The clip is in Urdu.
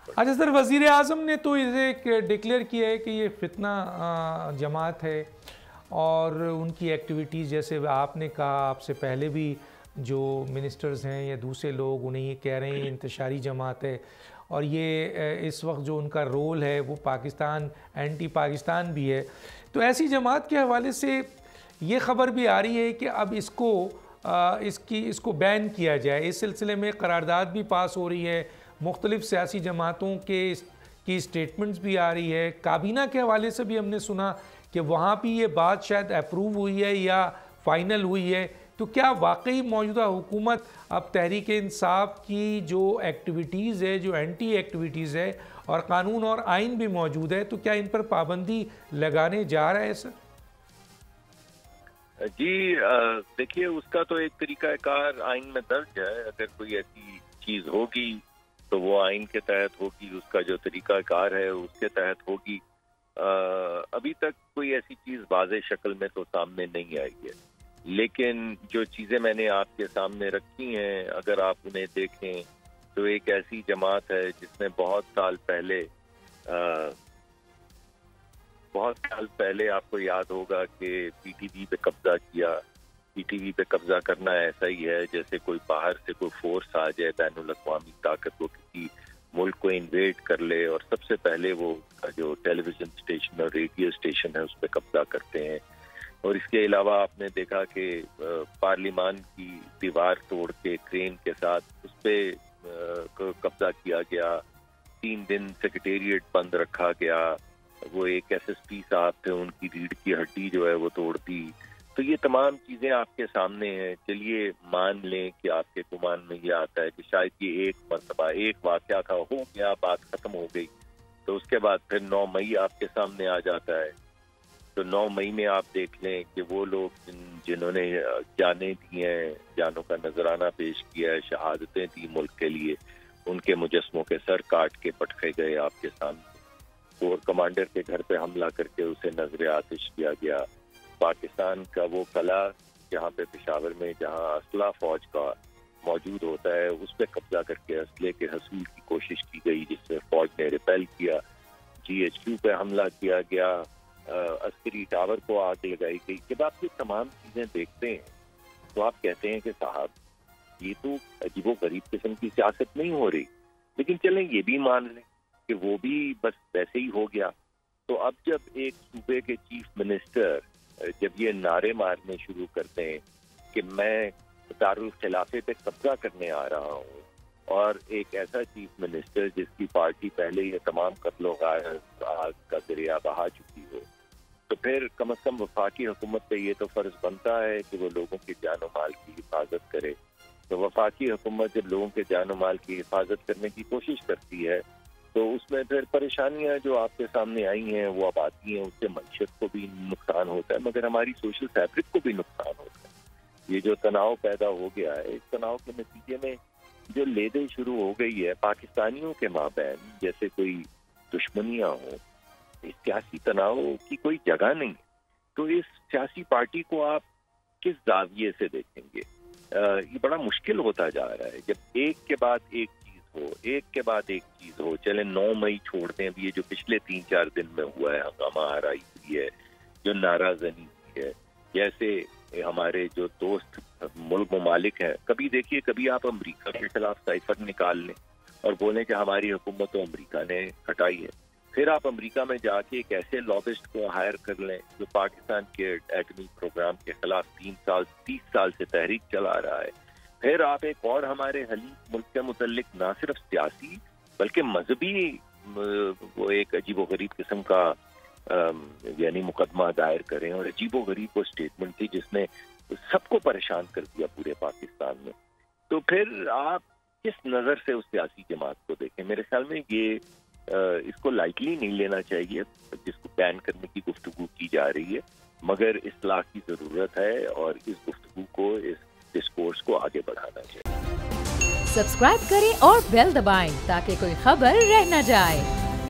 پڑے. اچھا سر، وزیر اعظم نے تو اسے ڈکلیئر کیا ہے کہ یہ فتنہ جماعت ہے، اور ان کی ایکٹیویٹیز جیسے آپ نے کہا، آپ سے پہلے بھی جو منسٹرز ہیں یا دوسرے لوگ انہیں یہ کہہ رہے ہیں انتشاری جماعت ہے، اور یہ اس وقت جو ان کا رول ہے وہ پاکستان اینٹی پاکستان بھی ہے. تو ایسی جماعت کے حوالے سے یہ خبر بھی آ رہی ہے کہ اب اس کو بین کیا جائے. اس سلسلے میں قرارداد بھی پاس ہو رہی ہے، مختلف سیاسی جماعتوں کی اسٹیٹمنٹس بھی آ رہی ہے. کابینہ کے حوالے سے بھی ہم نے سنا کہ وہاں بھی یہ بات شاید اپروو ہوئی ہے یا فائنل ہوئی ہے. تو کیا واقعی موجودہ حکومت اب تحریک انصاف کی جو ایکٹیویٹیز ہے، جو اینٹی ایکٹیویٹیز ہے، اور قانون اور آئین بھی موجود ہے، تو کیا ان پر پابندی لگانے جا رہا ہے سر؟ جی دیکھیے، اس کا تو ایک طریقہ کار آئین میں درج ہے. اگر کوئی ایسی چیز ہوگی تو وہ آئین کے تحت ہوگی، اس کا جو طریقہ کار ہے اس کے تحت ہوگی. ابھی تک کوئی ایسی چیز واضح شکل میں تو سامنے نہیں آئی ہے، لیکن جو چیزیں میں نے آپ کے سامنے رکھی ہیں اگر آپ انہیں دیکھیں تو ایک ایسی جماعت ہے جس نے بہت سال پہلے آپ کو یاد ہوگا کہ پی ٹی وی پہ قبضہ کیا. پی ٹی وی پہ قبضہ کرنا ایسا ہی ہے جیسے کوئی باہر سے کوئی فورس آ جائے، بین الاقوامی طاقت، وہ کسی ملک کو انویڈ کر لے اور سب سے پہلے وہ جو ٹیلی ویژن اسٹیشن اور ریڈیو اسٹیشن ہے اس پہ قبضہ کرتے ہیں. اور اس کے علاوہ آپ نے دیکھا کہ پارلیمان کی دیوار توڑ کے کرین کے ساتھ اس پہ قبضہ کیا گیا. 3 دن سیکریٹریٹ بند رکھا گیا. وہ ایک ایس ایس پی صاحب تھے، ان کی ریڑھ کی ہڈی جو ہے وہ توڑ دی. تو یہ تمام چیزیں آپ کے سامنے ہیں. چلیے مان لیں کہ آپ کے گمان میں یہ آتا ہے کہ شاید یہ ایک مرتبہ ایک واقعہ کا ہو گیا، بات ختم ہو گئی. تو اس کے بعد پھر 9 مئی آپ کے سامنے آ جاتا ہے. تو 9 مئی میں آپ دیکھ لیں کہ وہ لوگ جنہوں نے جانیں دی ہیں، جانوں کا نذرانہ پیش کیا ہے، شہادتیں دی ملک کے لیے، ان کے مجسموں کے سر کاٹ کے پٹکے گئے آپ کے سامنے. کور کمانڈر کے گھر پہ حملہ کر کے اسے نظر آتش کیا گیا. پاکستان کا وہ قلعہ جہاں پہ پشاور میں جہاں اسلحہ فوج کا موجود ہوتا ہے اس پہ قبضہ کر کے اسلحے کے حصول کی کوشش کی گئی، جس میں فوج نے ریپیل کیا. جی ایچ کیو پہ حملہ کیا گیا، عسکری ٹاور کو آگ لگائی گئی. جب آپ یہ تمام چیزیں دیکھتے ہیں تو آپ کہتے ہیں کہ صاحب یہ تو عجیب و غریب قسم کی سیاست نہیں ہو رہی. لیکن چلیں یہ بھی مان لیں کہ وہ بھی بس ویسے ہی ہو گیا. تو اب جب ایک صوبے کے چیف منسٹر جب یہ نعرے مارنے شروع کرتے ہیں کہ میں دارالخلافے پہ قبضہ کرنے آ رہا ہوں، اور ایک ایسا چیف منسٹر جس کی پارٹی پہلے یہ تمام قتل و غارت کا ذریعہ بہا چکی ہو، تو پھر کم از کم وفاقی حکومت پہ یہ تو فرض بنتا ہے کہ وہ لوگوں کی جان و مال کی حفاظت کرے. تو وفاقی حکومت جب لوگوں کے جان و مال کی حفاظت کرنے کی کوشش کرتی ہے تو اس میں پھر پریشانیاں جو آپ کے سامنے آئی ہیں وہ اب آتی ہیں. اس سے معیشت کو بھی نقصان ہوتا ہے، مگر ہماری سوشل فیبرک کو بھی نقصان ہوتا ہے. یہ جو تناؤ پیدا ہو گیا ہے، اس تناؤ کے نتیجے میں جو لیدیں شروع ہو گئی ہے پاکستانیوں کے مابین، جیسے کوئی دشمنیاں ہوں، اس سیاسی تناؤ کی کوئی جگہ نہیں. تو اس سیاسی پارٹی کو آپ کس زاویے سے دیکھیں گے؟ یہ بڑا مشکل ہوتا جا رہا ہے جب ایک کے بعد ایک ایک کے بعد ایک چیز ہو. چلیں 9 مئی چھوڑتے ہیں، اب یہ جو پچھلے 3-4 دن میں ہوا ہے، ہنگامہ آرائی ہوئی ہے، جو ناراضگی ہوئی ہے، جیسے ہمارے جو دوست ملک ممالک ہیں، کبھی دیکھیے کبھی آپ امریکہ کے خلاف سائفر نکال لیں اور بولیں کہ ہماری حکومت تو امریکہ نے ہٹائی ہے. پھر آپ امریکہ میں جا کے ایک ایسے لابسٹ کو ہائر کر لیں جو پاکستان کے ایٹمی پروگرام کے خلاف 30 سال سے تحریک چلا رہا ہے. پھر آپ ایک اور ہمارے حلیف ملک کے متعلق نہ صرف سیاسی بلکہ مذہبی وہ ایک عجیب و غریب قسم کا یعنی مقدمہ دائر کریں، اور عجیب و غریب وہ اسٹیٹمنٹ تھی جس نے سب کو پریشان کر دیا پورے پاکستان میں. تو پھر آپ کس نظر سے اس سیاسی جماعت کو دیکھیں؟ میرے خیال میں یہ اس کو لائٹلی نہیں لینا چاہیے جس کو بین کرنے کی گفتگو کی جا رہی ہے، مگر اصلاح کی ضرورت ہے اور اس گفتگو کو، اس ڈسکورس کو آگے بڑھانا چاہیے. سبسکرائب کریں اور بیل دبائیں تاکہ کوئی خبر رہ نہ جائے.